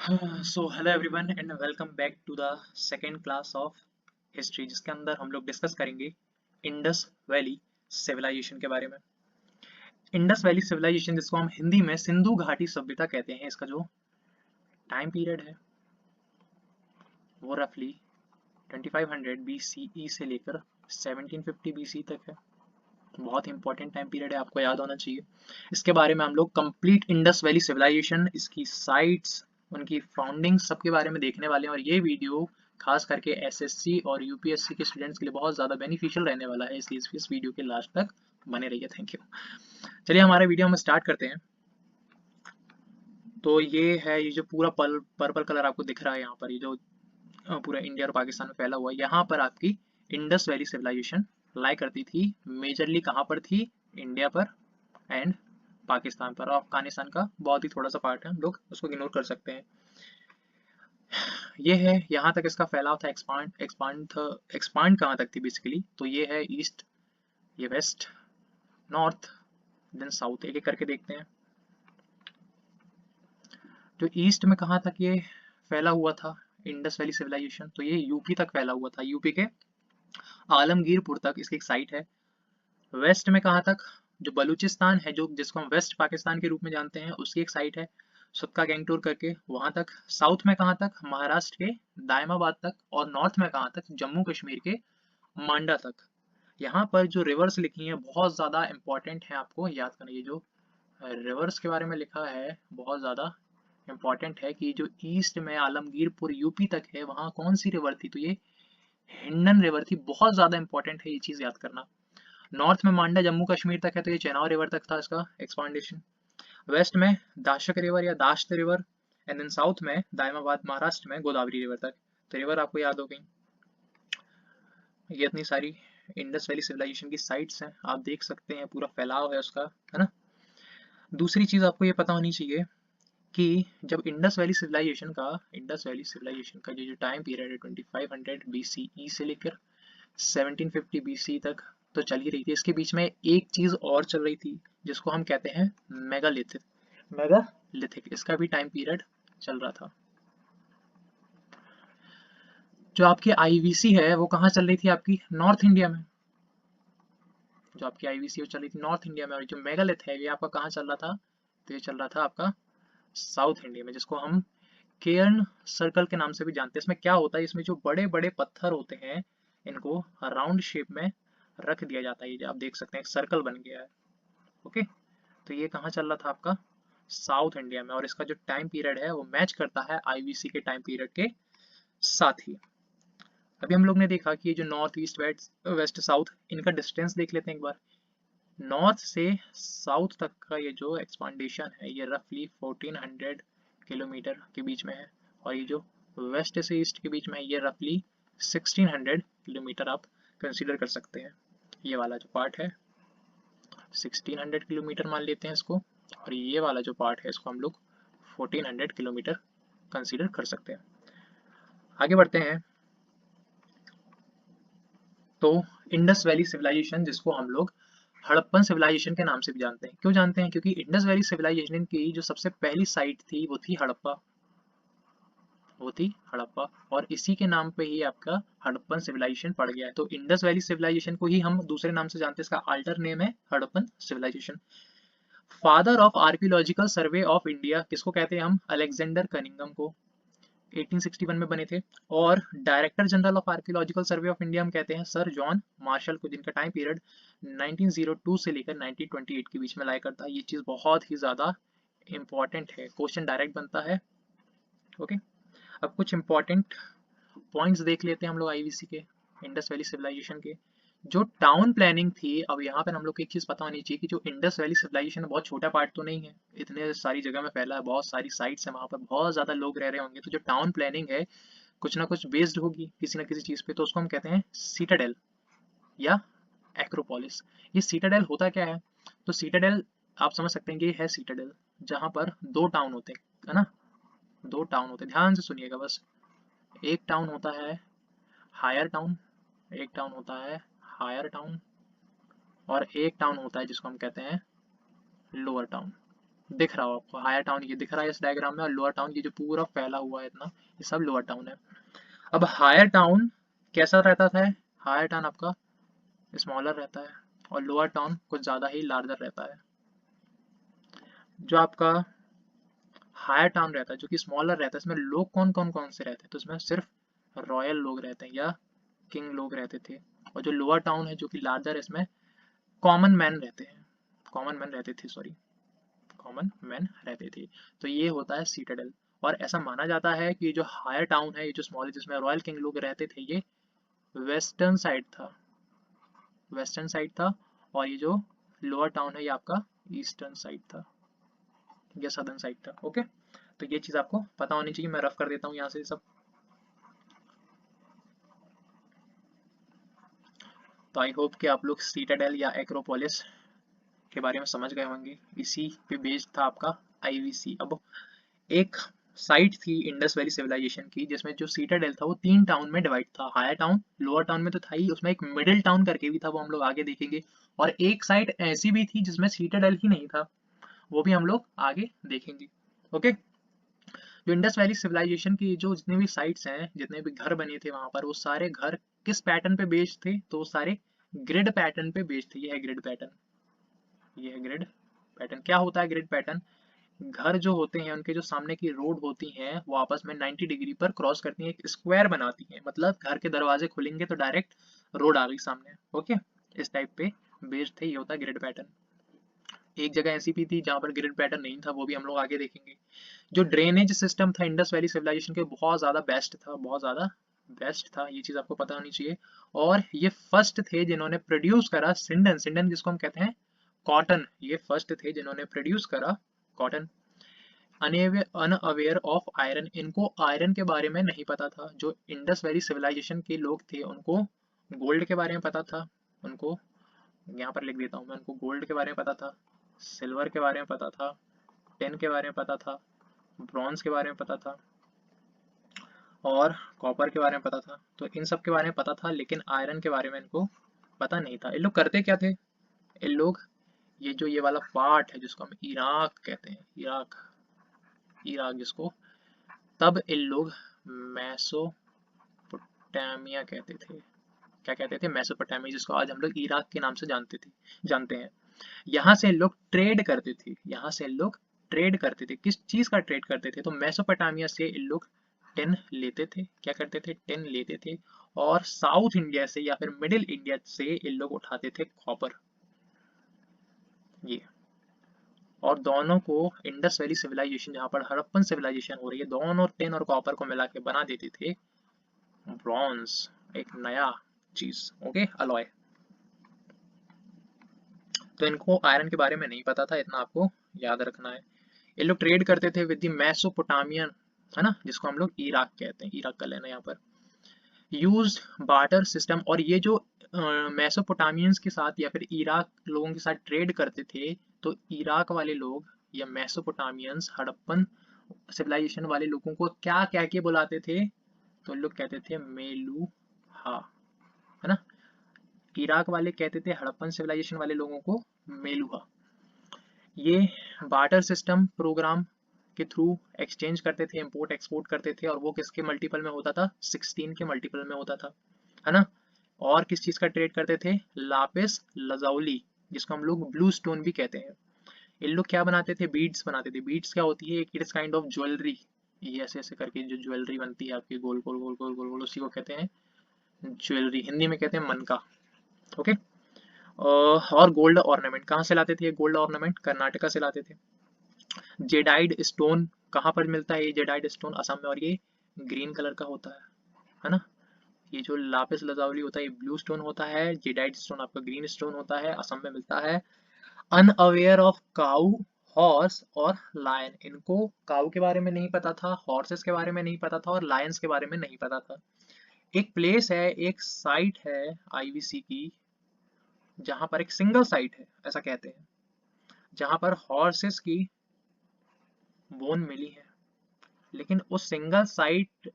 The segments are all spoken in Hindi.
So hello everyone and welcome back to the second class of history, जिसके अंदर हम लोग डिस्कस करेंगे इंडस वैली सिविलाइजेशन के बारे में। इंडस वैली सिविलाइजेशन, जिसको हम हिंदी में सिंधु घाटी सभ्यता कहते हैं, इसका जो टाइम पीरियड है वो रफली 2500 BCE से लेकर 1750 BC तक है। बहुत इंपॉर्टेंट टाइम पीरियड है, आपको याद होना चाहिए। इसके बारे में हम लोग कंप्लीट इंडस वैली सिविलाइजेशन, इसकी साइट्स, उनकी फाउंडिंग, सबके बारे में देखने वाले हैं। और ये वीडियो खास करके एसएससी और यूपीएससी के स्टूडेंट्स के लिए बहुत ज़्यादा बेनिफिशियल रहने वाला है, इसलिए इस वीडियो के लास्ट तक बने रहिए। Thank you. चलिए हमारा वीडियो हम स्टार्ट करते हैं। तो ये जो पूरा पर्पल कलर आपको दिख रहा है यहाँ पर, ये जो पूरा इंडिया और पाकिस्तान में फैला हुआ है, यहाँ पर आपकी इंडस वैली सिविलाइजेशन लाई करती थी। मेजरली कहाँ पर थी? इंडिया पर एंड पाकिस्तान पर। और अफगानिस्तान का बहुत ही थोड़ा सा पार्ट है, हम लोग उसको इग्नोर कर सकते हैं। ये है, यहाँ तक इसका फैलाव था। एक्सपांड कहाँ तक थी बेसिकली? तो ये है ईस्ट, ये वेस्ट, नॉर्थ, देन साउथ। एक एक करके देखते हैं। जो ईस्ट में कहाँ तक ये फैला हुआ था इंडस वैली सिविलाइजेशन? तो ये यूपी तक फैला हुआ था। यूपी के आलमगीरपुर तक इसकी एक साइट है। वेस्ट में कहाँ तक? जो बलूचिस्तान है, जो जिसको हम वेस्ट पाकिस्तान के रूप में जानते हैं, उसकी एक साइट है सुक्का गैंगटोर करके, वहां तक। साउथ में कहाँ तक? महाराष्ट्र के दायमाबाद तक। और नॉर्थ में कहाँ तक? जम्मू कश्मीर के मांडा तक। यहाँ पर जो रिवर्स लिखी हैं बहुत ज्यादा इंपॉर्टेंट है, आपको याद करना। ये जो रिवर्स के बारे में लिखा है बहुत ज्यादा इंपॉर्टेंट है कि जो ईस्ट में आलमगीरपुर यूपी तक है, वहां कौन सी रिवर थी? तो ये हिंडन रिवर थी। बहुत ज्यादा इंपॉर्टेंट है, ये चीज याद करना। नॉर्थ में मांडा जम्मू कश्मीर तक है, तो ये चेनाब रिवर तक था इसका एक्सपांडेशन। वेस्ट में दाशक रिवर या दाश्त रिवर, एंड देन साउथ में दायमाबाद महाराष्ट्र में गोदावरी रिवर तक। तो रिवर आपको याद हो गई। ये इतनी सारी इंडस वैली सिविलाइजेशन की साइट्स हैं, आप देख सकते हैं पूरा फैलाव है उसका, है ना। दूसरी चीज आपको ये पता होनी चाहिए कि जब इंडस वैली सिविलाइजेशन का जो टाइम पीरियड है 2500 BCE से लेकर 1750 BC तक तो चल ही रही थी। इसके बीच में एक चीज और चल रही थी जिसको हम कहते हैं मेगालिथिक। इसका भी टाइम पीरियड चल रहा था। जो आपकी आईवीसी है वो कहाँ चल रही थी? आपकी नॉर्थ इंडिया में। जो आपकी आईवीसी वो चल रही थी नॉर्थ इंडिया में। और जो मेगालिथ है ये आपका कहाँ चल रहा था? तो ये चल रहा था आपका साउथ इंडिया में, जिसको हम केयर्न सर्कल के नाम से भी जानते हैं। इसमें क्या होता है? इसमें जो बड़े बड़े पत्थर होते हैं, इनको राउंड शेप में रख दिया जाता है। ये जो आप देख सकते हैं एक सर्कल बन गया है। ओके, तो ये कहाँ चल रहा था? आपका साउथ इंडिया में। और इसका जो टाइम पीरियड है वो मैच करता है आईवीसी के टाइम पीरियड के साथ ही। अभी हम लोग ने देखा कि ये जो नॉर्थ ईस्ट वेस्ट साउथ, इनका डिस्टेंस देख लेते हैं एक बार। नॉर्थ से साउथ तक का ये जो एक्सपांडेशन है ये रफली 1400 किलोमीटर के बीच में है। और ये जो वेस्ट से ईस्ट के बीच में है ये रफली 1600 किलोमीटर आप कंसीडर कर सकते हैं। ये वाला जो पार्ट है 1600 किलोमीटर मान लेते हैं इसको, और ये वाला जो पार्ट है इसको हम लोग 1400 किलोमीटर कंसीडर कर सकते हैं। आगे बढ़ते हैं। तो इंडस वैली सिविलाइजेशन, जिसको हम लोग हड़प्पन सिविलाइजेशन के नाम से भी जानते हैं। क्यों जानते हैं? क्योंकि इंडस वैली सिविलाइजेशन की जो सबसे पहली साइट थी वो थी हड़प्पा। और इसी के नाम पे ही आपका हड़प्पन सिविलाइजेशन पड़ गया है। तो इंडस वैली सिविलाइजेशन को ही हम दूसरे नाम से जानते हैं, इसका अल्टर नेम है Harappan civilization. Father of archaeological survey of India किसको कहते हैं हम? अलेक्जेंडर कनिंगम को। 1861 में बने थे। और director general of archaeological survey of India हम कहते हैं सर जॉन मार्शल को, जिनका टाइम पीरियड 1902 से लेकर 1928 के बीच में लाया करता है। ये चीज बहुत ही ज्यादा इंपॉर्टेंट है, क्वेश्चन डायरेक्ट बनता है। ओके, अब कुछ इंपॉर्टेंट पॉइंट्स देख लेते हैं हम लोग आईवीसी के, इंडस वैली सिविलाइजेशन के। जो टाउन प्लानिंग थी, अब यहाँ पर हम लोग को एक चीज पता होनी चाहिए कि जो इंडस वैली सिविलाइजेशन बहुत छोटा पार्ट तो नहीं है, इतने सारी जगह में फैला है, बहुत सारी साइट्स है, वहाँ पर बहुत ज्यादा लोग रह रहे होंगे। तो जो टाउन प्लानिंग है कुछ ना कुछ बेस्ड होगी किसी ना किसी चीज पे, तो उसको हम कहते हैं सीटाडेल या एक्रोपोलिस। ये सीटाडेल होता क्या है? तो सीटाडेल आप समझ सकते हैं कि ये है सीटाडेल जहाँ पर दो टाउन होते हैं, है ना। दो टाउन होते हैं, ध्यान से सुनिएगा बस। एक टाउन होता है हायर टाउन, एक टाउन होता है हायर टाउन, और एक टाउन होता है जिसको हम कहते हैं लोअर टाउन। दिख रहा हो आपको, हायर टाउन ये दिख रहा है इस डायग्राम में, और लोअर टाउन ये जो पूरा फैला हुआ है इतना, ये सब लोअर टाउन है। अब हायर टाउन कैसा रहता था? हायर टाउन आपका स्मॉलर रहता है, और लोअर टाउन कुछ ज़्यादा ही लार्जर रहता है। जो आपका हायर टाउन रहता है, जो कि स्मॉलर रहता है, इसमें लोग कौन कौन कौन से रहते हैं? तो इसमें सिर्फ रॉयल लोग रहते हैं या किंग लोग रहते थे। और जो लोअर टाउन है जो कि लार्जर है, इसमें कॉमन मैन रहते हैं, कॉमन मैन रहते थे, सॉरी, कॉमन मैन रहते थे। तो ये होता है सीटाडेल। और ऐसा माना जाता है कि जो हायर टाउन है, ये जो स्मॉल जिसमें रॉयल किंग लोग रहते थे, ये वेस्टर्न साइड था, वेस्टर्न साइड था। और ये जो लोअर टाउन है ये आपका ईस्टर्न साइड था या सदर्न साइड था। ओके, तो ये चीज़ आपको पता होनी चाहिए। मैं रफ कर देता हूँ यहाँ से सब। तो आई होप कि आप लोग सीटाडेल या एक्रोपोलिस के बारे में समझ गए होंगे। इसी पे बेस्ड था आपका आईवीसी। अब एक साइट थी इंडस वैली सिविलाइजेशन की, जिसमें जो सीटाडेल था वो 3 टाउन में डिवाइड था। हायर टाउन लोअर टाउन में तो था ही, उसमें एक मिडिल टाउन करके भी था, वो हम लोग आगे देखेंगे। और एक साइट ऐसी भी थी जिसमें सीटाडेल ही नहीं था, वो भी हम लोग आगे देखेंगे। ओके, जो इंडस वैली सिविलाइजेशन की जो जितने भी साइट्स हैं, जितने भी घर बने थे वहां पर, वो सारे घर किस पैटर्न पे बेस्ड थे? तो वो सारे ग्रिड पैटर्न पे बेस्ड थे। ये है ग्रिड पैटर्न, ये है ग्रिड पैटर्न। क्या होता है ग्रिड पैटर्न? घर जो होते हैं उनके जो सामने की रोड होती हैं वो आपस में 90 डिग्री पर क्रॉस करती हैं, एक स्क्वायर बनाती हैं। मतलब घर के दरवाजे खुलेंगे तो डायरेक्ट रोड आ गई सामने। ओके, इस टाइप पे बेस्ड थे, ये होता है ग्रिड पैटर्न। एक जगह ऐसी भी थी जहाँ पर ग्रिड पैटर्न नहीं था, वो भी हम लोग आगे देखेंगे। जो ड्रेनेज सिस्टम था इंडस वैली सिविलाइजेशन के, बहुत ज़्यादा बेस्ट था, बहुत ज़्यादा बेस्ट था, ये चीज़ आपको पता होनी चाहिए। और ये फर्स्ट थे जिन्होंने प्रोड्यूस करा सिंडन, सिंडन जिसको हम कहते हैं कॉटन, ये फर्स्ट थे जिन्होंने प्रोड्यूस करा कॉटन। अनअवेयर ऑफ आयरन, इनको आयरन के बारे में नहीं पता था। जो इंडस वैली सिविलाइजेशन के लोग थे उनको गोल्ड के बारे में पता था, उनको यहाँ पर लिख देता हूँ मैं, उनको गोल्ड के बारे में पता था, सिल्वर के बारे में पता था, टेन के बारे में पता था, ब्रॉन्ज के बारे में पता था, और कॉपर के बारे में पता था। तो इन सब के बारे में पता था, लेकिन आयरन के बारे में इनको पता नहीं था। इन लोग करते क्या थे? इन लोग ये जो ये वाला पार्ट है जिसको हम इराक कहते हैं, इराक, इराक जिसको तब इन लोग मैसोपोटामिया कहते थे। क्या कहते थे? मैसोपोटामिया, जिसको आज हम लोग इराक के नाम से जानते हैं। यहाँ से लोग ट्रेड करते थे, यहाँ से लोग ट्रेड करते थे। किस चीज का ट्रेड करते थे? तो मैसोपोटामिया से इन लोग टिन लेते थे। क्या करते थे? टिन लेते थे। और साउथ इंडिया से या फिर मिडिल इंडिया से इन लोग उठाते थे कॉपर, ये। और दोनों को इंडस वैली सिविलाइजेशन, जहाँ पर हड़प्पन सिविलाइजेशन हो रही है, दोनों टिन और कॉपर को मिला के बना देते थे ब्रॉन्ज, एक नया चीज। Okay, alloy. तो इनको आयरन के बारे में नहीं पता था, इतना आपको याद रखना है। ये लोग ट्रेड करते थे विद द मैसोपोटामियन, है ना, जिसको हम लोग इराक कहते हैं, इराक का लेना यहाँ पर। यूज बार्टर सिस्टम, और ये जो मैसोपोटामियंस के साथ या फिर इराक लोगों के साथ ट्रेड करते थे, तो इराक वाले लोग या मैसोपोटामियंस हड़प्पन सिविलाइजेशन वाले लोगों को क्या कह के बुलाते थे? तो लोग कहते थे मेलूहा, है ना। इराक वाले कहते थे हड़प्पन सिविलाइजेशन वाले लोगों को मेलुहा। ये बार्टर सिस्टम प्रोग्राम के थ्रू एक्सचेंज करते थे, इंपोर्ट एक्सपोर्ट करते थे, और वो किसके मल्टीपल में होता था? 16 के मल्टीपल में होता था, है ना। और किस चीज का ट्रेड करते थे? लापिस लजाउली, जिसको हम लोग ब्लू स्टोन भी कहते हैं। इन लोग क्या बनाते थे? बीड्स बनाते थे। बीड्स क्या होती है? It is kind of jewellery, ये ऐसे ऐसे करके जो ज्वेलरी बनती है आपकी, गोल गोल गोल गोल गोल गोल, उसी को कहते हैं ज्वेलरी, हिंदी में कहते हैं मनका। ओके। और गोल्ड ऑर्नामेंट कहाँ से लाते थे? ये गोल्ड ऑर्नामेंट कर्नाटका से लाते थे। जेडाइड स्टोन कहाँ पर मिलता है? ये जेडाइड स्टोन असम में, और ये ग्रीन कलर का होता है ना। ये जो लापिस लजाउली होता है ये ब्लू स्टोन होता है, जेडाइड स्टोन आपका ग्रीन स्टोन होता है, असम में मिलता है। अनअवेयर ऑफ काउ, हॉर्स और लायन, इनको काउ के बारे में नहीं पता था, हॉर्सेस के बारे में नहीं पता था, और लायंस के बारे में नहीं पता था। एक प्लेस है, एक साइट है आईवीसी की, जहां पर एक सिंगल साइट है, ऐसा कहते हैं, जहां पर हॉर्सेस की बोन मिली है। लेकिन उस सिंगल साइट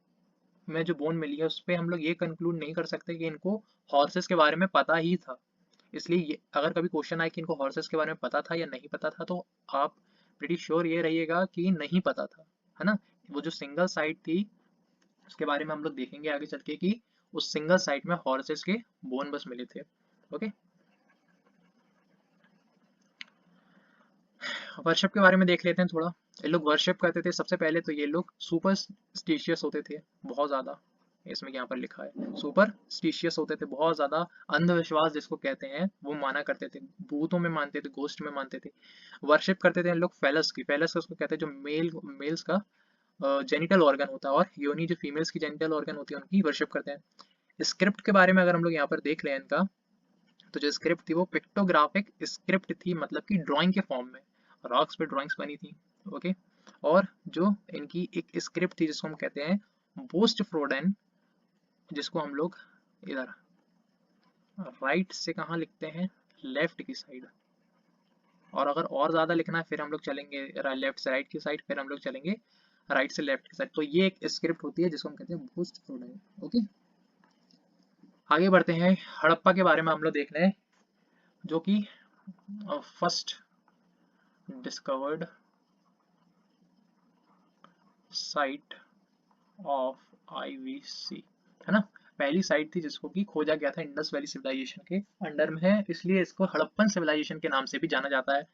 में जो बोन मिली है उस पे हम लोग ये कंक्लूड नहीं कर सकते कि इनको हॉर्सेस के बारे में पता ही था। इसलिए अगर कभी क्वेश्चन आए कि इनको हॉर्सेस के बारे में पता था या नहीं पता था, तो आप प्रीटी श्योर ये रहिएगा कि नहीं पता था, है ना। वो जो सिंगल साइट थी उसके बारे में हम लोग देखेंगे आगे चल के कि उस सिंगल साइट में हॉर्सेस के बोन बस मिले थे। ओके, वर्शिप के बारे में देख लेते हैं थोड़ा। ये लोग वर्शिप करते थे सबसे पहले तो ये लोग सुपरस्टिशियस होते थे बहुत ज्यादा, इसमें यहाँ पर लिखा है सुपरस्टिशियस होते थे बहुत ज्यादा, अंधविश्वास जिसको कहते हैं वो माना करते थे, भूतों में मानते थे, गोस्ट में मानते थे। वर्शिप करते थे लोग फेलस की, फेलस उसको कहते हैं जो मेल्स का जेनिटल ऑर्गन होता है, और योनि जो फीमेल्स की जेनिटल ऑर्गन होती है उनकी वर्शिप करते हैं। स्क्रिप्ट के बारे में अगर हम लोग यहाँ पर देख रहे हैं इनका, तो जो स्क्रिप्ट थी वो पिक्टोग्राफिक स्क्रिप्ट थी, मतलब कि ड्राइंग के फॉर्म में रॉक्स पे ड्राइंग्स बनी थी। ओके, और जो इनकी एक स्क्रिप्ट थी जिसको हम कहते हैं बोस्ट फ्रोडेन, जिसको हम लोग इधर राइट से कहाँ लिखते हैं, लेफ्ट की साइड, और अगर और ज्यादा लिखना है फिर हम लोग चलेंगे लेफ्ट से राइट की साइड, फिर हम लोग चलेंगे राइट से लेफ्ट की साइड। तो ये एक स्क्रिप्ट होती है जिसको हम कहते हैं बोस्ट फ्रोडेन। ओके, आगे बढ़ते हैं। हड़प्पा के बारे में हम लोग देख रहे हैं, जो कि first discovered site of IVC, है ना, पहली साइट थी जिसको कि खोजा गया था इंडस वैली सिविलाइजेशन के अंडर में है, इसलिए इसको हड़प्पन सिविलाइजेशन के नाम से भी जाना जाता है।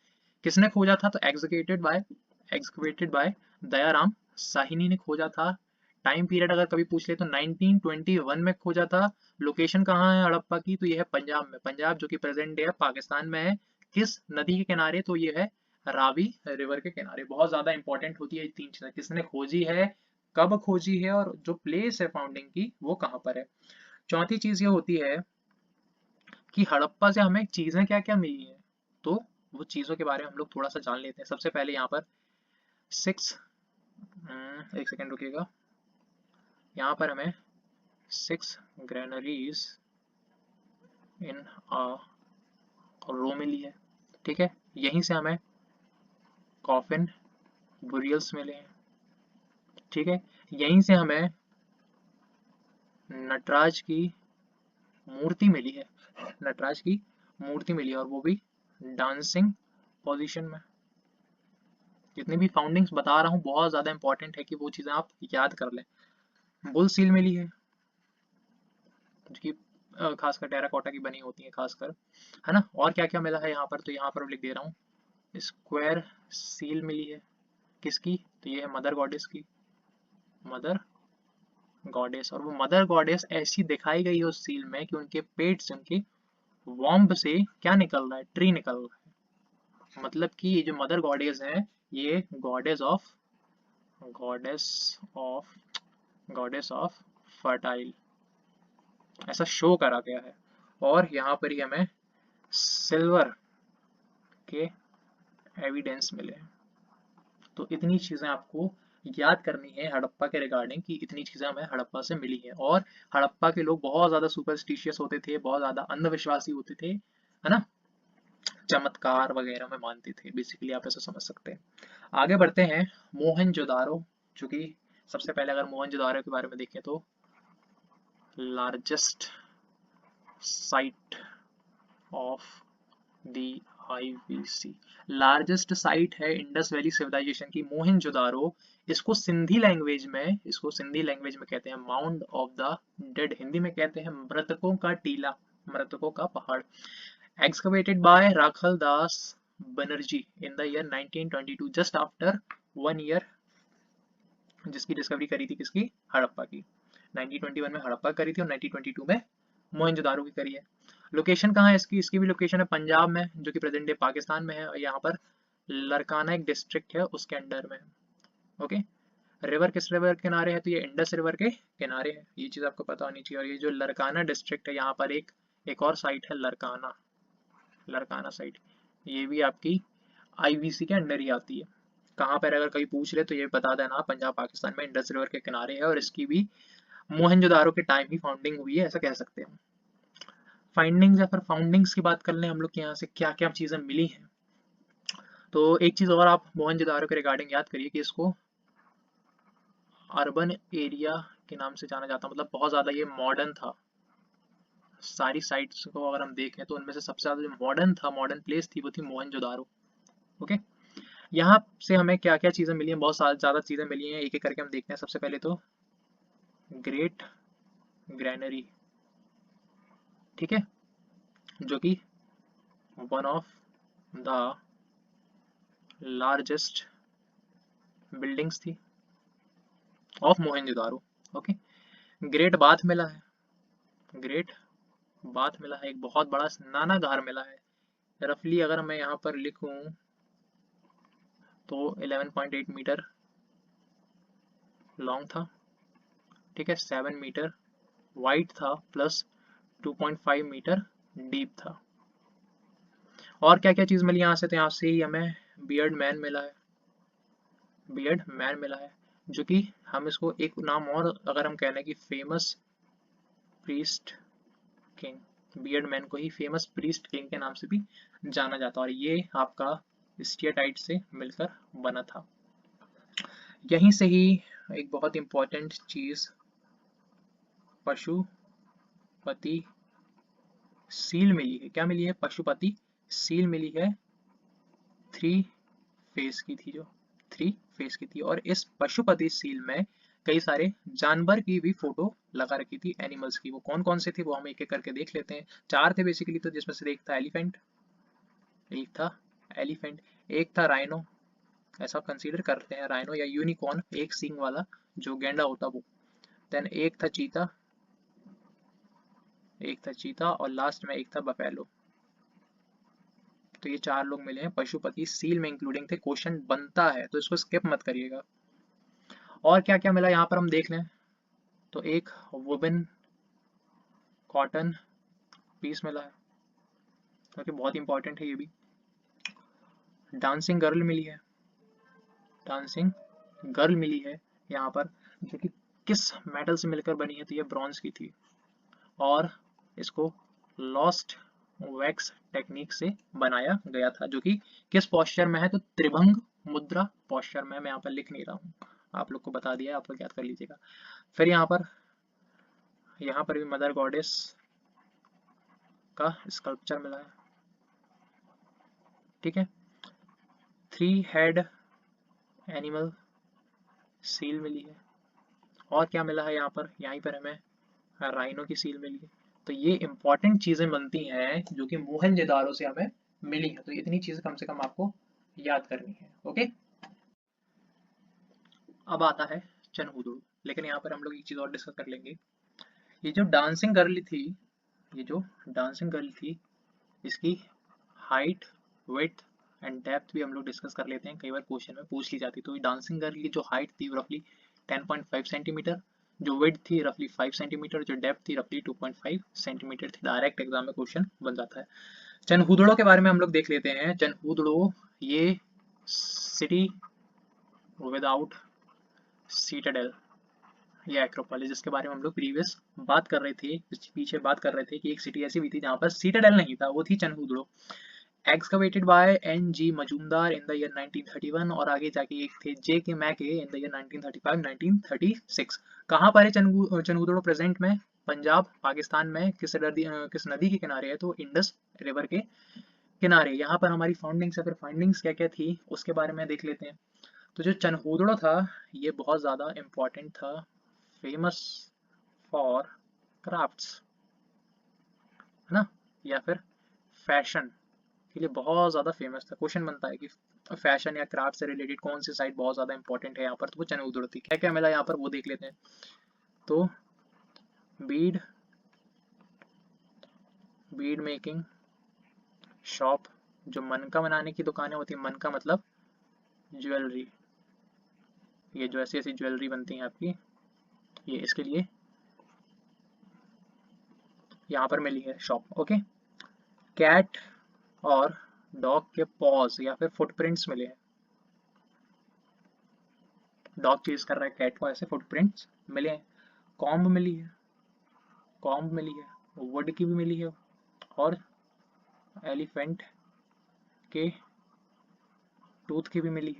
किसने खोजा था, तो एक्सकवेटेड बाय दयाराम साहिनी ने खोजा था। टाइम पीरियड अगर कभी पूछ ले तो 1921 में खोजा था। लोकेशन कहाँ है हड़प्पा की, तो ये है पंजाब में, पंजाब जो कि प्रेजेंट डे है पाकिस्तान में है। किस नदी के किनारे, तो ये है रावी रिवर के किनारे। बहुत ज्यादा इंपॉर्टेंट होती है ये तीन चीजें, किसने खोजी है, कब खोजी है, और जो प्लेस है फाउंडिंग की वो कहाँ पर है। चौथी चीज ये होती है कि हड़प्पा से हमें चीजें क्या क्या मिली हैं, तो वो चीजों के बारे में हम लोग थोड़ा सा जान लेते हैं। सबसे पहले यहाँ पर सिक्स, एक सेकेंड रुकिएगा, यहाँ पर हमें 6 ग्रेनरीज इन रो मिली है, ठीक है। यहीं से हमें कॉफिन बुरियल्स मिले हैं, ठीक है। यहीं से हमें नटराज की मूर्ति मिली है, नटराज की मूर्ति मिली है, और वो भी डांसिंग पोजीशन में। जितनी भी फाउंडिंग्स बता रहा हूँ बहुत ज्यादा इंपॉर्टेंट है कि वो चीजें आप याद कर लें। बुल सील मिली है जो कि खासकर टेराकोटा की बनी होती है खासकर, है ना। और क्या क्या मिला है यहाँ पर, तो यहाँ पर लिख दे रहा हूँ। स्क्वायर सील मिली है, किसकी, तो ये है मदर गॉडेस की, मदर गॉडेस। और वो मदर गॉडेस ऐसी दिखाई गई है उस सील में कि उनके पेट से, उनके वॉम्ब से क्या निकल रहा है, ट्री निकल रहा है। मतलब कि ये जो मदर गॉडेस है ये goddess of goddess of fertile, ऐसा शो करा गया है। और यहाँ पर ही हमें सिल्वर के एविडेंस मिले हैं। तो इतनी चीजें आपको याद करनी है हड़प्पा के रिगार्डिंग, कि इतनी चीजें हमें हड़प्पा से मिली है। और हड़प्पा के लोग बहुत ज्यादा सुपरस्टिशियस होते थे, बहुत ज्यादा अंधविश्वासी होते थे, है ना, चमत्कार वगैरह में मानते थे, बेसिकली आप ऐसा समझ सकते हैं। आगे बढ़ते हैं। मोहनजोदारो, जो कि सबसे पहले अगर मोहनजोदारो के बारे में देखें तो largest site of the IVC, largest site है इंडस वैली सिविलाइजेशन की मोहनजोदारो। इसको सिंधी लैंग्वेज में कहते हैं mound of the dead, Hindi में कहते हैं मृतकों का टीला, मृतकों का पहाड़। Excavated by Rakhal Das Banerjee in the year 1922, just after 1 year, जिसकी डिस्कवरी करी थी किसकी, हड़प्पा की। 1921 में हड़प्पा करी थी और 1922 में मोहनजोदारो की करी है। लोकेशन कहाँ है इसकी, इसकी भी लोकेशन है पंजाब में, जो कि प्रेजेंट डे पाकिस्तान में है, और यहाँ पर लरकाना एक डिस्ट्रिक्ट है उसके अंडर में। ओके, रिवर किस रिवर के किनारे है, तो ये इंडस रिवर के किनारे है, ये चीज आपको पता होनी चाहिए। और ये जो लरकाना डिस्ट्रिक्ट है यहाँ पर एक और साइट है लरकाना, लरकाना साइट, ये भी आपकी आईवीसी के अंडर ही आती है। कहाँ पर अगर कभी पूछ ले तो ये बता देना, पंजाब पाकिस्तान में इंडस रिवर के किनारे है, और इसकी भी मोहनजोदारो के टाइम ही फाउंडिंग हुई है, ऐसा कह सकते हैं। फाइंडिंग्स या फिर फाउंडिंग्स की बात कर लें हम लोग के यहाँ से क्या क्या चीजें मिली हैं, तो एक चीज और आप मोहनजोदारो के रिगार्डिंग याद करिए कि इसको अर्बन एरिया के नाम से जाना जाता, मतलब बहुत ज्यादा ये मॉडर्न था। सारी साइट्स को अगर हम देखें तो उनमें से सबसे ज्यादा जो मॉडर्न था, मॉडर्न प्लेस थी, वो थी मोहनजोदारो। ओके, यहाँ से हमें क्या क्या चीज़ें मिली हैं, बहुत ज़्यादा चीज़ें मिली हैं, एक एक करके हम देखते हैं। सबसे पहले तो ग्रेट ग्रैनरी, ठीक है, जो कि one of the largest buildings थी of Mohenjodaro. Okay. Great bath मिला है, ग्रेट बाथ मिला है, एक बहुत बड़ा स्नानागार मिला है। रफली अगर मैं यहाँ पर लिखूं तो 11.8 मीटर लॉन्ग था, ठीक है, 7 मीटर वाइड था, प्लस 2.5 मीटर डीप था। और क्या क्या चीज़ मिली यहाँ से, तो यहाँ से ही हमें बियर्ड मैन मिला है, बियर्ड मैन मिला है, जो कि हम इसको एक नाम और अगर हम कहना है कि famous priest king, beard man को ही फेमस प्रीस्ट किंग के नाम से भी जाना जाता है, और ये आपका स्टीएटाइट से मिलकर बना था। यहीं से ही एक बहुत इंपॉर्टेंट चीज पशुपति सील मिली है। क्या मिली है? पशुपति सील मिली है, 3 फेस की थी, जो 3 फेस की थी। और इस पशुपति सील में कई सारे जानवर की भी फोटो लगा रखी थी, एनिमल्स की। वो कौन कौन से थे वो हम एक एक करके देख लेते हैं। 4 थे बेसिकली, तो जिसमें से एक था एलिफेंट, एक था एलिफेंट, एक था राइनो, ऐसा कंसीडर करते हैं, राइनो या यूनिकॉर्न, एक सींग वाला जो गेंडा होता वो। देन एक था चीता, एक था चीता, और लास्ट में एक था बफेलो। तो ये 4 लोग मिले हैं पशुपति सील में, इंक्लूडिंग थे। क्वेश्चन बनता है तो इसको स्किप मत करिएगा। और क्या क्या मिला यहाँ पर हम देख लें तो एक वुबन कॉटन पीस मिला है, क्योंकि बहुत इंपॉर्टेंट है ये भी। डांसिंग गर्ल मिली है, डांसिंग गर्ल मिली है यहाँ पर, जो कि किस मेटल से मिलकर बनी है, तो ये ब्रॉन्ज की थी। और इसको लॉस्ट वैक्स टेक्निक से बनाया गया था, जो कि किस पोस्चर में है, तो त्रिभंग मुद्रा पोस्चर में। मैं यहाँ पर लिख नहीं रहा हूँ, आप लोग को बता दिया, आप लोग याद कर लीजिएगा। फिर यहाँ पर भी मदर गॉडेस का स्कल्पचर मिला है, ठीक है। 3 हेड एनिमल सील मिली है। और क्या मिला है यहाँ पर, यहीं पर हमें राइनो की सील मिली है। तो ये इंपॉर्टेंट चीजें बनती हैं जो कि मोहनजोदारो से हमें मिली है, तो इतनी चीजें कम से कम आपको याद करनी है। ओके। अब आता है चनहुदड़ो, लेकिन यहाँ पर हम लोग एक चीज और डिस्कस कर लेंगे। ये जो डांसिंग गर्ल थी, ये जो डांसिंग गर्ल थी, इसकी हाइट, विड्थ एंड डेप्थ भी हम लोग डिस्कस कर लेते हैं, कई बार क्वेश्चन में पूछ ली जाती है। तो डांसिंग गर्ल की जो हाइट थी रफली 10.5 सेंटीमीटर, जो विड्थ थी रफली 5 सेंटीमीटर, जो डेप्थ थी रफली 2.5 सेंटीमीटर थी। डायरेक्ट एग्जाम में क्वेश्चन बन जाता है। चनहुदड़ो के बारे में हम लोग देख लेते हैं। चनहुदड़ो ये सिटी विदाउट सीटाडेल, ये एक्रोपोलिस, जिसके बारे में हम लोग प्रीवियस बात कर रहे थे, पीछे बात कर रहे थे कि एक सिटी ऐसी भी थी जहाँ पर सीटाडेल नहीं था, वो थी Chanhudaro. excavated by N.G. Majumdar in the year 1931, और आगे जाके एक थे J.K. मैके in the year 1935-1936। कहाँ पर है चनहुदड़ो प्रेजेंट में? पंजाब, पाकिस्तान में। किस नदी के किनारे है? तो इंडस रिवर के किनारे। यहाँ पर हमारी फाउंडिंग्स या फिर फाइंडिंग्स क्या क्या थी उसके बारे में देख लेते हैं। तो जो चनहुदड़ो था ये बहुत ज़्यादा इम्पोर्टेंट था, फेमस फॉर क्राफ्ट्स, है ना, या फिर फैशन के लिए बहुत ज़्यादा फेमस था। क्वेश्चन बनता है कि फैशन या क्राफ्ट से रिलेटेड कौन सी साइट बहुत ज़्यादा इंपॉर्टेंट है यहाँ पर, तो वो चनहुदड़ो थी। क्या क्या मिला यहाँ पर वो देख लेते हैं। तो बीड बीड मेकिंग शॉप, जो मनका बनाने की दुकानें होती है, मनका मतलब ज्वेलरी, ये जो ऐसी ऐसी ज्वेलरी बनती है आपकी, ये इसके लिए यहाँ पर मिली है शॉप। ओके। कैट और डॉग के पॉज या फिर फुटप्रिंट्स मिले हैं, डॉग चेज कर रहा है कैट को, ऐसे फुटप्रिंट्स मिले हैं। कॉम्ब मिली है, कॉम्ब मिली है, वुड की भी मिली है, और एलिफेंट के टूथ की भी मिली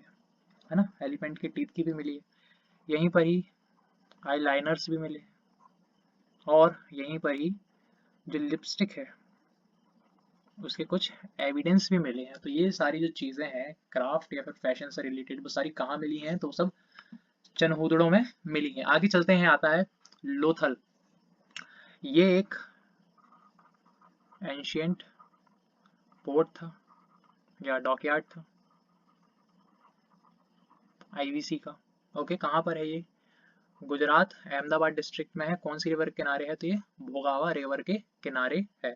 है ना, एलिफेंट के टीथ की भी मिली है। यहीं पर ही आईलाइनर्स भी मिले, और यहीं पर ही जो लिपस्टिक है उसके कुछ एविडेंस भी मिले हैं। तो ये सारी जो चीज़ें हैं क्राफ्ट या फिर फैशन से रिलेटेड, वो सारी कहाँ मिली हैं, तो सब चनहूदड़ों में मिली हैं। आगे चलते हैं, आता है लोथल। ये एक एंशियंट पोर्ट था या डॉकयार्ड था आईवीसी का। ओके, कहाँ पर है ये? गुजरात अहमदाबाद डिस्ट्रिक्ट में है। कौन सी रिवर के किनारे है? तो ये भोगावा रिवर के किनारे है।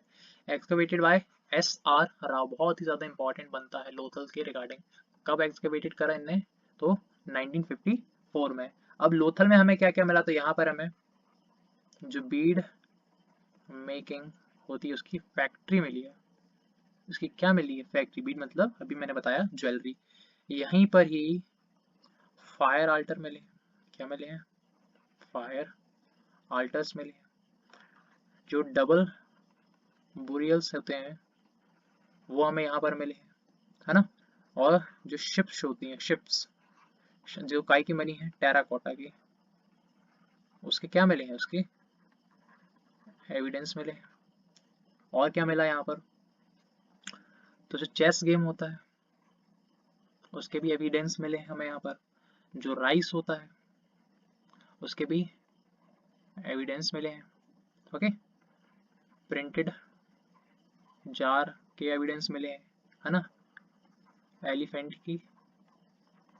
Excavated by S R Rao. बहुत ही ज्यादा इंपॉर्टेंट बनता है लोथल के रिगार्डिंग। कब एक्सकवेटेड करा इनने? तो 1954 में। अब लोथल में हमें क्या क्या मिला? तो यहाँ पर हमें जो बीड मेकिंग होती है उसकी फैक्ट्री मिली है। उसकी क्या मिली है? फैक्ट्री। बीड मतलब अभी मैंने बताया ज्वेलरी। यहीं पर ही फायर आल्टर मिले। क्या मिले हैं? फायर आल्टर्स मिले हैं। जो डबल बुरियल्स होते हैं वो हमें यहाँ पर मिले हैं, है ना। और जो शिप्स होती हैं, शिप्स जो काय की बनी है, टेराकोटा की, उसके क्या मिले हैं? उसके एविडेंस मिले हैं। और क्या मिला यहाँ पर? तो जो चेस गेम होता है उसके भी एविडेंस मिले हैं हमें यहाँ पर। जो राइस होता है उसके भी एविडेंस मिले हैं। ओके, प्रिंटेड जार के एविडेंस मिले हैं, है ना। एलिफेंट की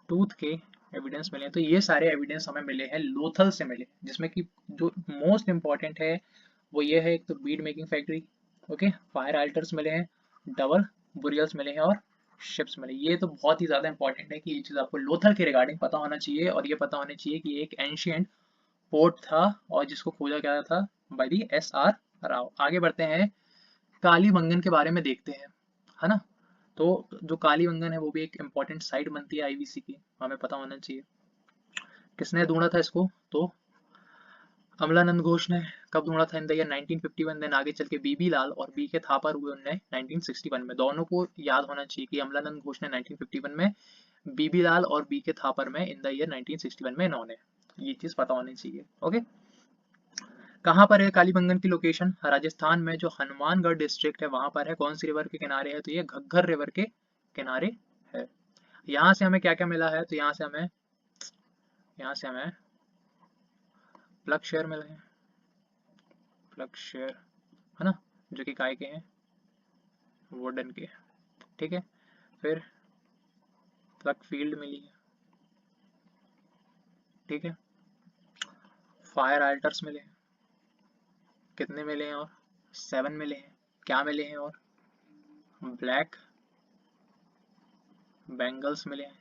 टूथ के एविडेंस मिले हैं। तो ये सारे एविडेंस हमें मिले हैं लोथल से मिले, जिसमें कि जो मोस्ट इंपॉर्टेंट है वो ये है, एक तो bead making factory, okay, fire altars मिले हैं, डबल बुरियल्स मिले हैं और शिप्स मिले। ये तो बहुत ही ज्यादा इंपॉर्टेंट है कि ये चीज आपको लोथल के रिगार्डिंग पता होना चाहिए, और ये पता होना चाहिए कि एक एंशियंट पोर्ट था और जिसको खोजा गया था by the S R Rao. आगे बढ़ते हैं, कालीबंगन के बारे में देखते हैं, है ना। तो जो कालीबंगन है वो भी एक इम्पोर्टेंट साइट बनती है आईवीसी की, हमें पता होना चाहिए। किसने ढूंढा था इसको? तो अमलानंद घोष ने। कब ढूंढा था? In the year 1951। देन आगे चल के बीबी लाल और बी के थापर हुए उनने 1961 में। दोनों को याद होना चाहिए कि अमलानंद घोष ने 1951 में, बीबी लाल और बी के थापर में इन द ईयर 1961 में इन्होंने। ये चीज पता होनी चाहिए। ओके, कहाँ पर है कालीबंगन की लोकेशन? राजस्थान में जो हनुमानगढ़ डिस्ट्रिक्ट है वहां पर है। कौन सी रिवर के किनारे है? तो ये घग्गर रिवर के किनारे है। यहाँ से हमें क्या क्या मिला है? तो यहाँ से हमें प्लग शेयर मिले हैं। प्लग शेयर, है ना, जो कि काय के हैं? वुडन के। ठीक है, फिर प्लग फील्ड मिली है। ठीक है, फायर अल्टर्स मिले हैं। कितने मिले हैं? और 7 मिले हैं। क्या मिले हैं? और ब्लैक बैंगल्स मिले हैं,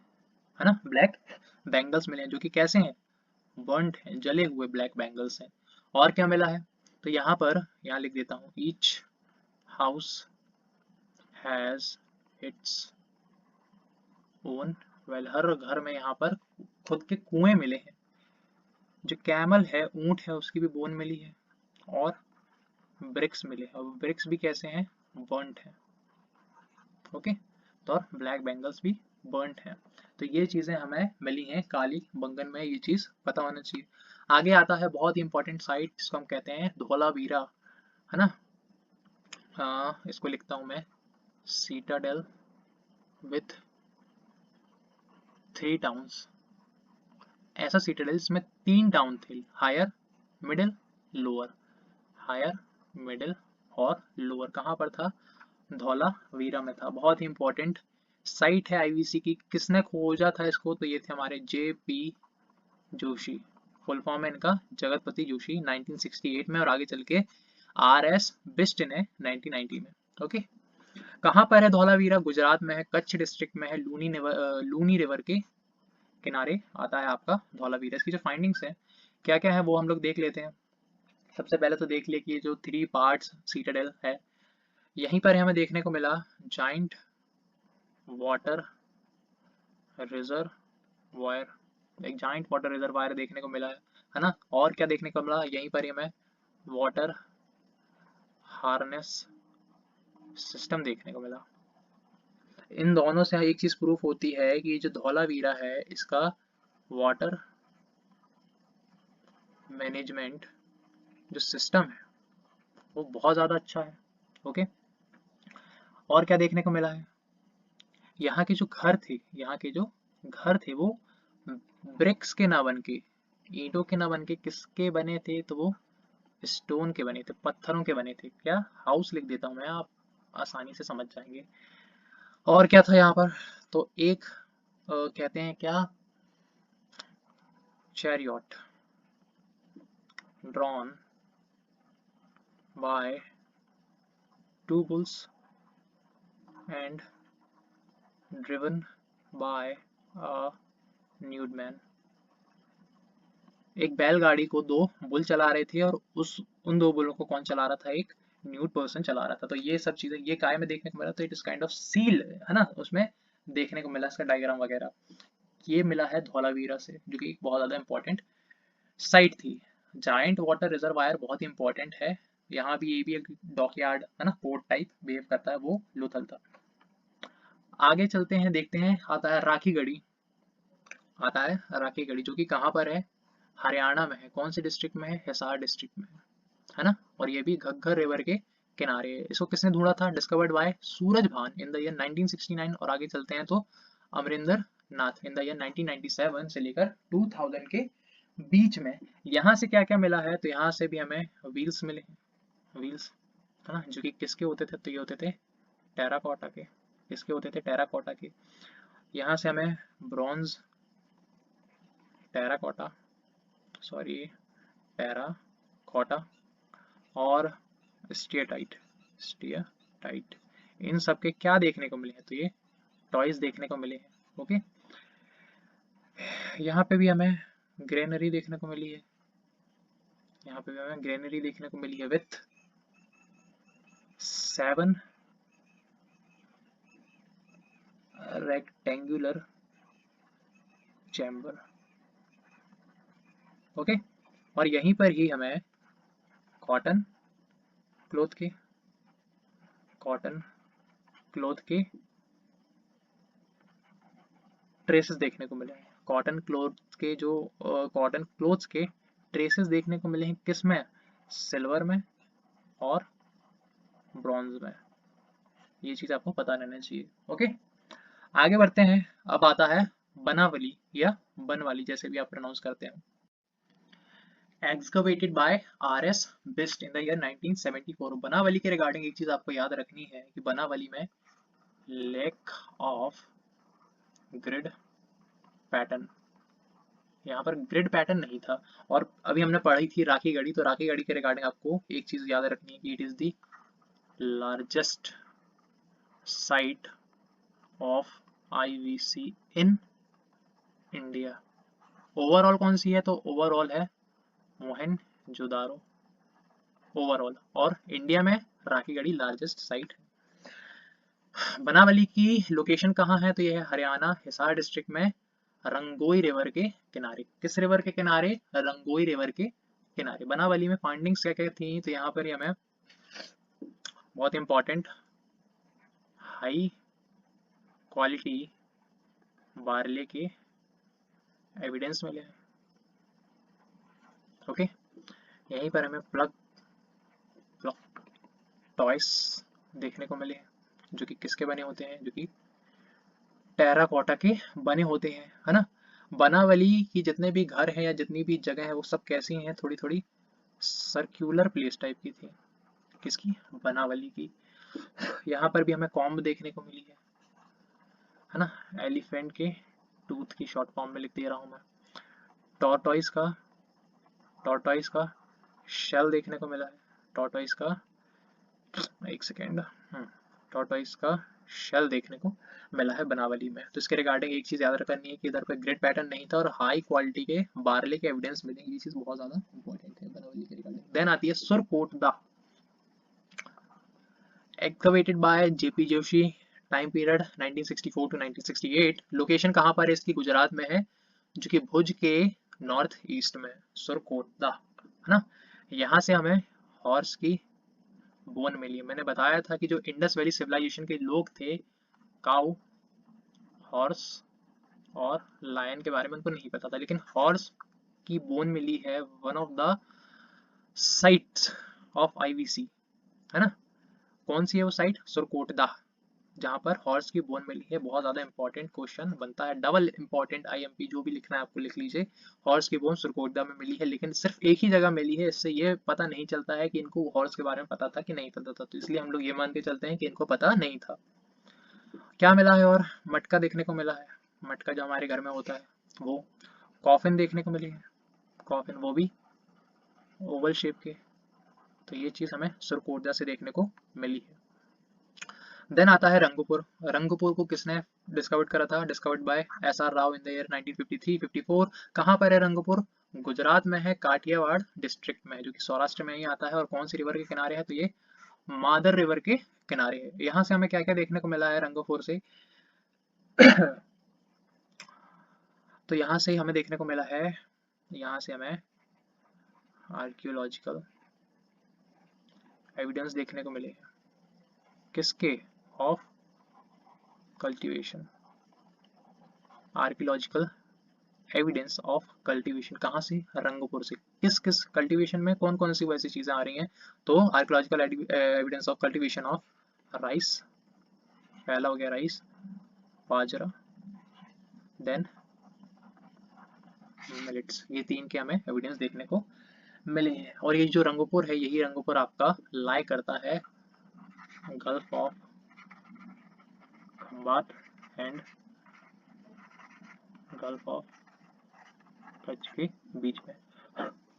है ना। ब्लैक बैंगल्स मिले हैं जो कि कैसे हैं? बर्न्ड हैं, जले हुए ब्लैक बैंगल्स हैं। और क्या मिला है? तो यहाँ लिख देता हूँ, each house has its own well. हर घर में यहाँ पर खुद के कुएं मिले हैं। जो कैमल है, ऊंट है, उसकी भी बोन मिली है। और ब्रिक्स मिले, और ब्रिक्स भी कैसे हैं? बर्न्ट हैं। ओके, तो और ब्लैक बैंगल्स भी बर्न्ट हैं। तो ये चीजें हमें मिली हैं काली बंगन में, ये चीज पता होना चाहिए। आगे आता है बहुत ही इंपॉर्टेंट साइट जिसको हम कहते हैं धौलावीरा, है ना। इसको लिखता हूं मैं, सीटाडेल विथ 3 टाउन्स। ऐसा सिटाडेल जिसमें 3 टाउन थे, higher, middle, lower. Higher, middle और लोअर। कहाँ पर था? धौलावीरा में था। बहुत ही इंपॉर्टेंट साइट है आईवीसी की। किसने खोजा था इसको? तो ये थे हमारे J P Joshi. Full form है इनका जगतपति जोशी, 1968 में। और आगे चल के आर एस बिस्ट ने 1990 में। ओके, कहाँ पर है धौलावीरा? गुजरात में है, कच्छ डिस्ट्रिक्ट में है, लूनी रिवर के किनारे आता है आपका धौलावीरा। इसकी जो फाइंडिंग्स है क्या क्या है वो हम लोग देख लेते हैं। सबसे पहले तो देख लिया कि ये जो 3 पार्ट्स सीटाडेल है, यहीं पर हमें देखने को मिला जाइंट वाटर रिजर्वायर। एक जाइंट वाटर रिजर्वायर देखने को मिला है ना। और क्या देखने को मिला? यहीं पर हमें वाटर हार्नेस सिस्टम देखने को मिला। इन दोनों से एक चीज प्रूफ होती है कि जो धौलावीरा है इसका वाटर मैनेजमेंट जो सिस्टम है वो बहुत ज़्यादा अच्छा है। ओके, और क्या देखने को मिला है, यहाँ के जो घर थे, यहाँ के जो घर थे वो ब्रिक्स के ना बन के, ईंटों के ना बन के किसके बने थे, तो वो स्टोन के बने थे, पत्थरों के बने थे। क्या, हाउस लिख देता हूँ मैं, आप आसानी से समझ जाएंगे। और क्या था यहाँ पर, तो एक कहते हैं क्या, chariot drawn by 2 bulls and driven by a nude man। एक बैलगाड़ी को 2 बुल चला रहे थे और उन 2 बुलों को कौन चला रहा था, एक न्यूड पर्सन चला रहा था। तो ये सब चीजें ये काय में देखने को मिला, तो it is kind of seal है ना, उसमें देखने को मिला इसका डायग्राम वगैरह। ये मिला है धौलावीरा से, जो कि बहुत ज्यादा इंपॉर्टेंट साइट थी। जायंट वाटर रिजर्वायर बहुत इंपॉर्टेंट है, यहाँ भी ये भी एक डॉकयार्ड है ना, पोर्ट टाइप बिहेव करता है, वो लोथल था। आगे चलते हैं, देखते हैं, आता है राखीगढ़ी। आता है राखीगढ़ी, जो कि कहाँ पर है, हरियाणा में है। कौन से डिस्ट्रिक्ट में है, हिसार डिस्ट्रिक्ट में है ना। और ये भी घग्गर रिवर के किनारे है। इसको किसने ढूंढा था, discovered by Surajbhan in the year 1969। और आगे चलते हैं तो अमरिंदर नाथ इन द ईयर 1997 से लेकर 2000 के बीच में। यहाँ से क्या क्या मिला है, तो यहाँ से भी हमें व्हील्स मिले, व्हील्स है ना, जो कि किसके होते थे, तो ये होते थे टेराकोटा के। किसके होते थे, टेराकोटा के। यहाँ से हमें ब्रॉन्ज, टेराकोटा, सॉरी टेराकोटा और स्टीयरटाइट, स्टीयरटाइट, इन सब के क्या देखने को मिले हैं, तो ये टॉयज देखने को मिले हैं। ओके, यहाँ पे भी हमें ग्रेनरी देखने को मिली है, यहाँ पे भी हमें ग्रेनरी देखने को मिली है विथ 7 रेक्टेंगुलर चैम्बर। ओके, और यहीं पर ही हमें कॉटन क्लोथ के, कॉटन क्लोथ के ट्रेसेस देखने को मिले हैं। कॉटन क्लोथ के जो कॉटन क्लोथ्स के ट्रेसेस देखने को मिले हैं, किस में, सिल्वर में और ब्रॉन्ज में। ये चीज आपको पता रहना चाहिए। ओके, आगे बढ़ते हैं। अब आता है बनावली या बनवाली, जैसे भी आप प्रोनाउंस करते हैं। Excavated by RS Bisht in the year 1974। Banawali के रिगार्डिंग एक चीज आपको याद रखनी है कि बनावली में लैक ऑफ ग्रिड पैटर्न, यहाँ पर ग्रिड पैटर्न नहीं था। और अभी हमने पढ़ी थी राखीगढ़ी, तो राखीगढ़ी के रिगार्डिंग आपको एक चीज याद रखनी है कि it is the largest site of IVC in India. Overall कौन सी है, तो ओवरऑल है मोहनजोदारो ओवरऑल, और इंडिया में राखीगढ़ी लार्जेस्ट साइट है। बनावली की लोकेशन कहाँ है, तो यह है हरियाणा हिसार डिस्ट्रिक्ट में रंगोई रिवर के किनारे। किस रिवर के किनारे, रंगोई रिवर के किनारे। बनावली में फाइंडिंग्स क्या क्या थी, तो यहाँ पर हमें बहुत इंपॉर्टेंट हाई क्वालिटी बार्ले के एविडेंस मिले हैं। ओके, यहीं पर हमें प्लग टॉयस देखने को मिले, जो कि किसके बने होते हैं, जो कि टेराकोटा के बने होते हैं, है ना। बनावली की जितने भी घर हैं या जितनी भी जगह है, वो सब कैसी हैं, थोड़ी थोड़ी सर्क्यूलर प्लेस टाइप की थी। किसकी, बनावली की। यहाँ पर भी हमें कॉम्ब देखने को मिली है ना, एलिफेंट के टूथ की शॉर्ट फॉर्म में लिख दे रहा हूँ मैं। टॉर्टॉइस का शेल देखने को मिला है, टॉर्टॉइस का, एक सेकेंड, टॉर्टॉइस का शेल देखने को मिला है बनावली में। तो इसके रिगार्डिंग एक चीज याद रखनी है कि इधर पे ग्रिड पैटर्न नहीं था और हाई क्वालिटी के बार्ले के एविडेंस मिले, ये चीज बहुत ज्यादा इंपॉर्टेंट है बनावली के रिगार्डिंग। देन आती है Surkotada, excavated by JP Joshi, time period 1964 to 1968। Location कहाँ पर है इसकी, गुजरात में है, जो कि भुज के नॉर्थ ईस्ट में, सुरकोटदा है ना। यहाँ से हमें हॉर्स की बोन मिली। मैंने बताया था कि जो इंडस वैली सिविलाइजेशन के लोग थे, काउ, हॉर्स और लायन के बारे में उनको नहीं पता था, लेकिन हॉर्स की बोन मिली है one of the sites of IVC, है ना। कौन सी है वो साइट, सुरकोटदा, जहाँ पर हॉर्स की बोन मिली है। बहुत ज्यादा इंपॉर्टेंट क्वेश्चन बनता है, डबल इंपॉर्टेंट आईएमपी, जो भी लिखना है आपको लिख लीजिए। हॉर्स की बोन सुरकोटदा में मिली है, लेकिन सिर्फ एक ही जगह मिली है। इससे ये पता नहीं चलता है कि इनको हॉर्स के बारे में पता था कि नहीं पता था, तो इसलिए हम लोग ये मान के चलते हैं कि इनको पता नहीं था। क्या मिला है? और मटका देखने को मिला है, मटका जो हमारे घर में होता है वो। कॉफिन देखने को मिली है, कॉफिन वो भी ओवल शेप के, तो ये चीज हमें सुरकोटदा से देखने को मिली है। देन आता है रंगपुर। रंगपुर को किसने डिस्कवर्ड करा था? Discovered by SR. Rao in the year 1953-54। कहाँ पर है रंगपुर? गुजरात में है, काठियावाड़ डिस्ट्रिक्ट में है, जो कि सौराष्ट्र में ही आता है। और कौन सी रिवर के किनारे है? तो ये मादर रिवर के किनारे है। यहाँ से हमें क्या क्या देखने को मिला है रंगपुर से? तो यहाँ से हमें देखने को मिला है, यहाँ से हमें आर्कियोलॉजिकल एविडेंस देखने को मिले हैं। किसके? Of cultivation, archaeological evidence of cultivation. कहाँ से? रंगपुर से। किस किस कल्टीवेशन में कौन कौन सी वैसी चीजें आ रही हैं? तो archaeological evidence of cultivation of rice, पहला हो गया राइस, बाजरा, देन मिलेट्स। ये तीन के हमें एविडेंस देखने को मिले हैं। और ये जो रंगपुर है, यही रंगपुर आपका लाई करता है gulf of Khambhat and gulf of Kutch के बीच में।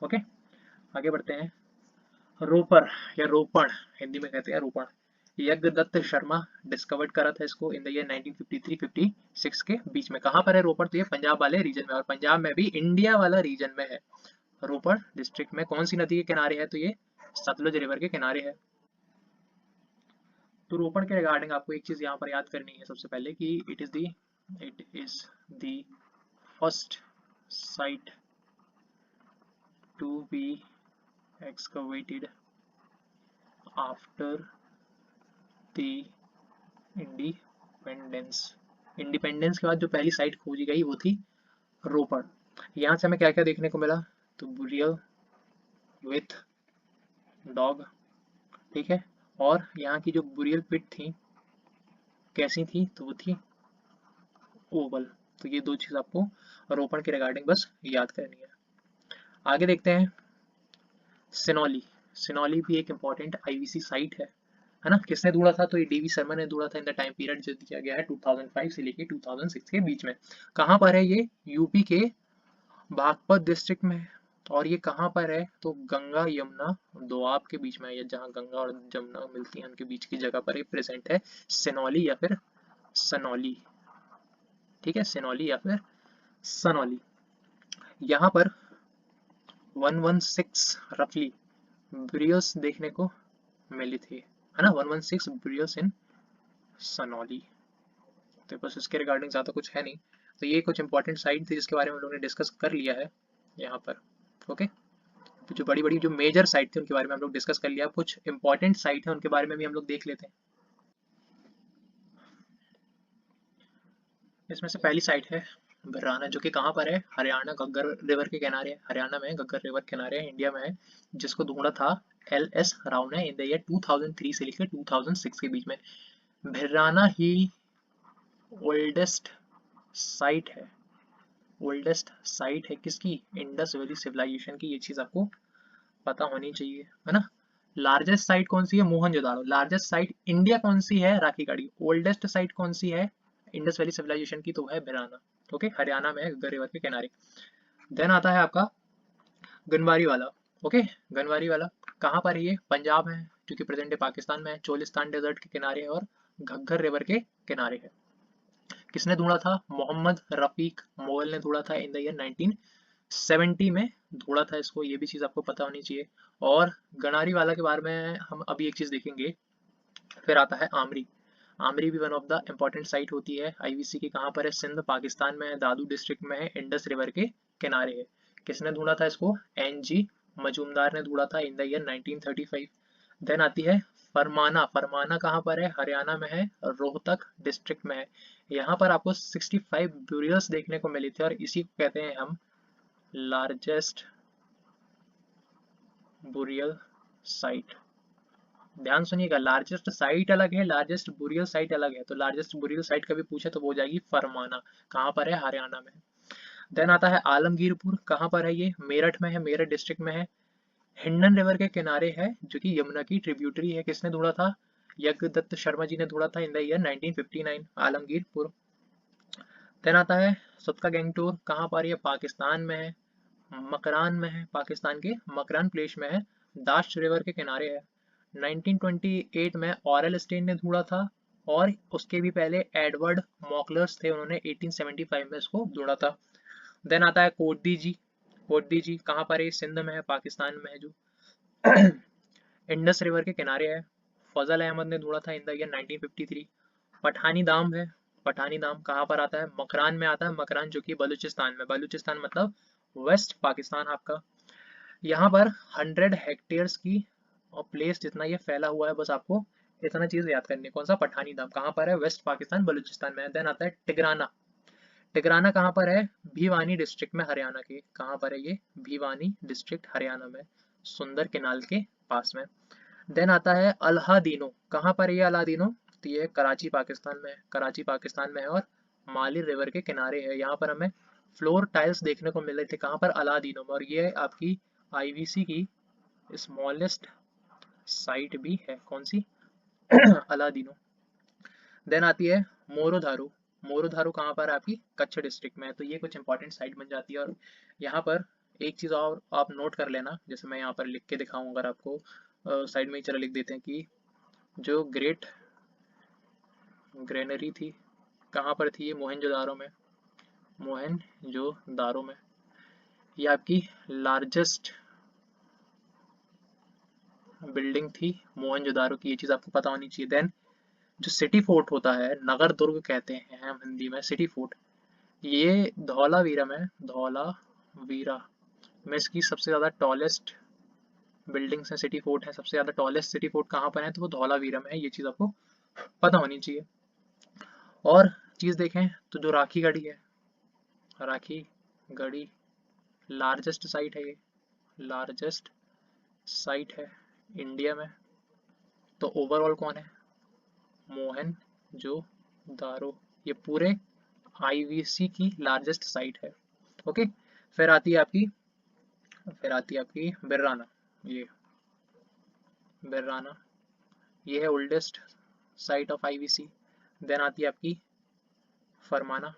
ओके, आगे बढ़ते हैं। रोपर या रोपण, हिंदी में कहते हैं रोपण। यज्ञदत्त शर्मा डिस्कवर्ड करा था इसको इन द ईयर 1953-56 के बीच में। कहाँ पर है रोपड़? तो ये पंजाब वाले रीजन में, और पंजाब में भी इंडिया वाला रीजन में है। रोपड़ डिस्ट्रिक्ट में कौन सी नदी के किनारे है? तो ये सतलुज रिवर के किनारे है। तो रोपड़ के रिगार्डिंग आपको एक चीज यहाँ पर याद करनी है सबसे पहले कि it is the first site to be excavated after the independence. Independence के बाद जो पहली साइट खोजी गई वो थी रोपड़। यहाँ से हमें क्या क्या देखने को मिला? तो बुरियल विथ डॉग, ठीक है। और यहाँ की जो बुरियल पिट थी कैसी थी? तो वो थी ओवल। तो ये दो चीज आपको रोपड़ के रिगार्डिंग बस याद करनी है। आगे देखते हैं सिनौली। सिनौली भी एक इम्पॉर्टेंट आईवीसी साइट है ना। किसने ढूंढा था? तो ये डीवी शर्मा ने ढूंढा था इन द टाइम पीरियड जो दिया गया है 2005 से लेके 2006 के बीच में। कहाँ पर है ये? यूपी के बागपत डिस्ट्रिक्ट में है। और ये कहाँ पर है? तो गंगा यमुना दोआब के बीच में है, या जहाँ गंगा और जमुना मिलती हैं उनके बीच की जगह पर ये प्रेजेंट है सिनौली या फिर सनौली, ठीक है, सिनौली या फिर सनौली। यहाँ पर 116 रफली ब्रियस देखने को मिली थी, है ना। 116 ब्रियस इन सनौली। तो बस इसके रिगार्डिंग ज़्यादा कुछ है नहीं। तो ये कुछ इंपॉर्टेंट साइट थी जिसके बारे में हम लोगों ने डिस्कस कर लिया है यहाँ पर। ओके, तो जो बड़ी बड़ी जो मेजर साइट थी उनके बारे में हम लोग डिस्कस कर लिया। कुछ इंपॉर्टेंट साइट है उनके बारे में भी हम लोग देख लेते हैं। इसमें से पहली साइट है भिराना, जो कि कहाँ पर है? हरियाणा, घग्गर रिवर के किनारे है। हरियाणा में घग्गर रिवर किनारे है, इंडिया में है। जिसको ढूंढा था LS राव ने इन द ईयर 2003 से लेकर 2006 के बीच में। भिराना ही ओल्डेस्ट साइट है, ओल्डेस्ट साइट है किसकी? इंडस वैली सिविलाइजेशन की। ये चीज आपको पता होनी चाहिए, है ना। लार्जेस्ट साइट कौन सी है? मोहनजोदाड़ो। लार्जेस्ट साइट इंडिया कौन सी है? राखीगढ़ी। ओल्डेस्ट साइट कौन सी है इंडस वैली सिविलाइजेशन की? तो है भिराना। ओके, हरियाणा में है, गंगा रिवर के किनारे। देन आता है आपका गनवारी वाला। ओके, गनवारी वाला कहाँ पर है? ये पंजाब में है, जो कि प्रेजेंट डे पाकिस्तान में है। चोलिस्तान डेजर्ट के किनारे है और घग्गर रिवर के किनारे है। किसने ढूंढा था? मोहम्मद रफीक मुगल ने ढूंढा था इन द ईयर 1970 में ढूंढा था इसको। ये भी चीज आपको पता होनी चाहिए। और गनारी वाला के बारे में हम अभी एक चीज देखेंगे। फिर आता है आमरी। आमरी भी one of the important site होती है आईवीसी की। कहाँ पर है? सिंध पाकिस्तान में है, दादू डिस्ट्रिक्ट में है, इंडस रिवर के किनारे है। किसने ढूंढा था इसको? NG मजूमदार ने ढूंढा था इन द ईयर 1935। देन आती है फरमाना। फरमाना कहाँ पर है? हरियाणा में है, रोहतक डिस्ट्रिक्ट में है। यहाँ पर आपको 65 ब्यूरियल्स देखने को मिली थी, और इसी को कहते हैं हम लार्जेस्ट बुरियल साइट ध्यान सुनिएगा, लार्जेस्ट साइट अलग है, लार्जेस्ट बुरियल साइट अलग है। तो लार्जेस्ट बुरियल साइट कभी पूछे तो वो हो जाएगी फरमाना। कहाँ पर है? हरियाणा में। देन आता है आलमगीरपुर। कहाँ पर है ये? मेरठ में है, मेरठ डिस्ट्रिक्ट में है। हिंडन रिवर के किनारे है, जो कि यमुना की ट्रिब्यूटरी है। किसने ढूंढा था? यज्ञदत्त शर्मा जी ने ढूंढा था in the year 1959, Alamgirpur. Then आता है सबका गैंगटोर। कहाँ पर? ये पाकिस्तान में है, मकरान में है, पाकिस्तान के मकरान प्लेस में है, दाश रिवर के किनारे है। 1928 में ऑरेल स्टेन ने ढूंढा था, और उसके भी पहले एडवर्ड मॉकलर्स थे, उन्होंने 1875 में इसको ढूंढा था। देन आता है कोटदी जी। कोटदी जी कहाँ पर है? सिंध में है, पाकिस्तान में है जो। इंडस रिवर के किनारे है। फजल अहमद ने ढूंढा था इन द ईयर 1953। पठानी दाम है। पठानी दाम कहाँ पर आता है? मकरान में आता है, मकरान जो कि बलूचिस्तान में, बलूचिस्तान मतलब वेस्ट पाकिस्तान आपका। यहाँ पर 100 हेक्टेयर्स की और प्लेस जितना ये फैला हुआ है, बस आपको इतना चीज याद करनी है। कौन सा? पठानी दाम। कहाँ पर है? वेस्ट पाकिस्तान, बलूचिस्तान में। देन आता है टिग्राना। टिग्राना कहाँ पर है? भिवानी डिस्ट्रिक्ट में, हरियाणा के। कहाँ पर है ये? भिवानी डिस्ट्रिक्ट, हरियाणा में, सुंदर केनाल के पास में। देन आता है अलादीनो। कहाँ पर है ये अलादीनो? तो ये कराची पाकिस्तान में है, कराची पाकिस्तान में है, और माली रिवर के किनारे है। यहाँ पर हमें फ्लोर टाइल्स देखने को मिल रहे थे। कहाँ पर? अलादीनो में। और ये आपकी आईवीसी की स्मॉलेस्ट साइट भी है। कौन सी? अलादीनो। देन आती है मोरोधारू। मोरोधारू कहाँ पर है? आपकी कच्छ डिस्ट्रिक्ट में है। तो ये कुछ इंपॉर्टेंट साइट बन जाती है। और यहाँ पर एक चीज़ और आप नोट कर लेना, जैसे मैं यहाँ पर लिख के दिखाऊँ अगर आपको, साइड में ही चलो लिख देते हैं कि जो ग्रेट ग्रेनरी थी, कहाँ पर थी ये? मोहनजोदारो में, मोहनजोदारो में। ये आपकी लार्जेस्ट बिल्डिंग थी मोहनजोदारो की, ये चीज़ आपको पता होनी चाहिए। देन जो सिटी फोर्ट होता है, नगर दुर्ग कहते हैं हम हिंदी में, सिटी फोर्ट, ये धौलावीरा में, धौलावीरा में इसकी सबसे ज़्यादा टॉलेस्ट बिल्डिंग्स हैं, सिटी फोर्ट है। सबसे ज़्यादा टॉलेस्ट सिटी फोर्ट कहाँ पर है? तो वो धौलावीरा में है। ये चीज़ आपको पता होनी चाहिए। और चीज़ देखें तो जो राखी गढ़ी है, राखी गढ़ी लार्जेस्ट साइट है, ये लार्जेस्ट साइट है इंडिया में। तो ओवरऑल कौन है? मोहनजोदारो। ये पूरे आईवीसी की लार्जेस्ट साइट है। ओके। फिर आती है आपकी बिर्राना। ये बिर्राना, ये है oldest site of IVC. Then आती है आपकी फरमाना।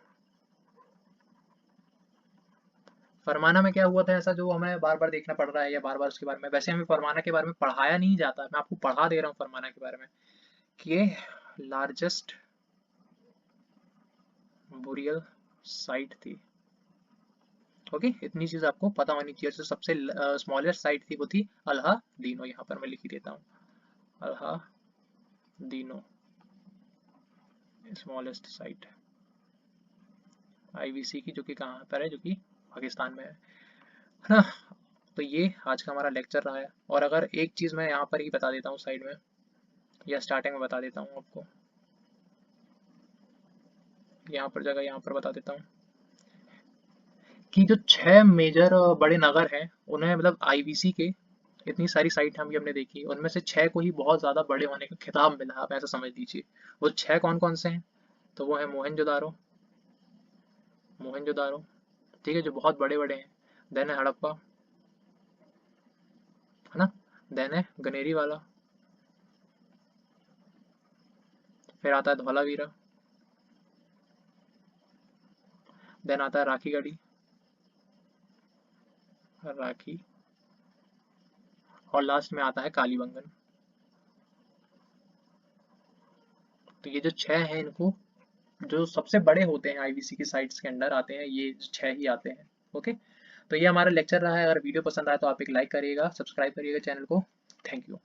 फरमाना में क्या हुआ था ऐसा जो हमें बार बार देखना पड़ रहा है, या बार बार उसके बारे में? वैसे हमें फरमाना के बारे में पढ़ाया नहीं जाता, मैं आपको पढ़ा दे रहा हूँ फरमाना के बारे में, कि ये लार्जेस्ट बुरियल साइट थी। ओके, इतनी चीज आपको पता होनी चाहिए। जो सबसे स्मॉलेस्ट साइट थी वो थी अलादीनो। यहाँ पर मैं लिख ही देता हूँ, अलादीनो स्मॉलेस्ट साइट आईवीसी की, जो कि कहाँ पर है? जो कि पाकिस्तान में है ना। तो ये आज का हमारा लेक्चर रहा है। और अगर एक चीज मैं यहाँ पर ही बता देता हूँ साइड में, या स्टार्टिंग में बता देता हूँ आपको, यहाँ पर जगह यहाँ पर बता देता हूँ कि जो 6 मेजर बड़े नगर हैं, उन्हें मतलब आईवीसी के, इतनी सारी साइट हम भी हमने देखी, उनमें से 6 को ही बहुत ज्यादा बड़े होने का खिताब मिला, आप ऐसा समझ लीजिए। वो 6 कौन कौन से हैं? तो वो है मोहनजोदारो, मोहनजोदारो, ठीक है, जो बहुत बड़े बड़े हैं। देन है हड़प्पा, है ना। देन है गनेरी वाला। फिर आता है धौलावीरा। देन आता है राखी गढ़ी, राखी। और लास्ट में आता है कालीबंगन। तो ये जो 6 हैं, इनको जो सबसे बड़े होते हैं आईवीसी की साइट्स के अंडर आते हैं, ये 6 ही आते हैं। ओके। तो ये हमारा लेक्चर रहा है। अगर वीडियो पसंद आया तो आप एक लाइक करिएगा, सब्सक्राइब करिएगा चैनल को। Thank you.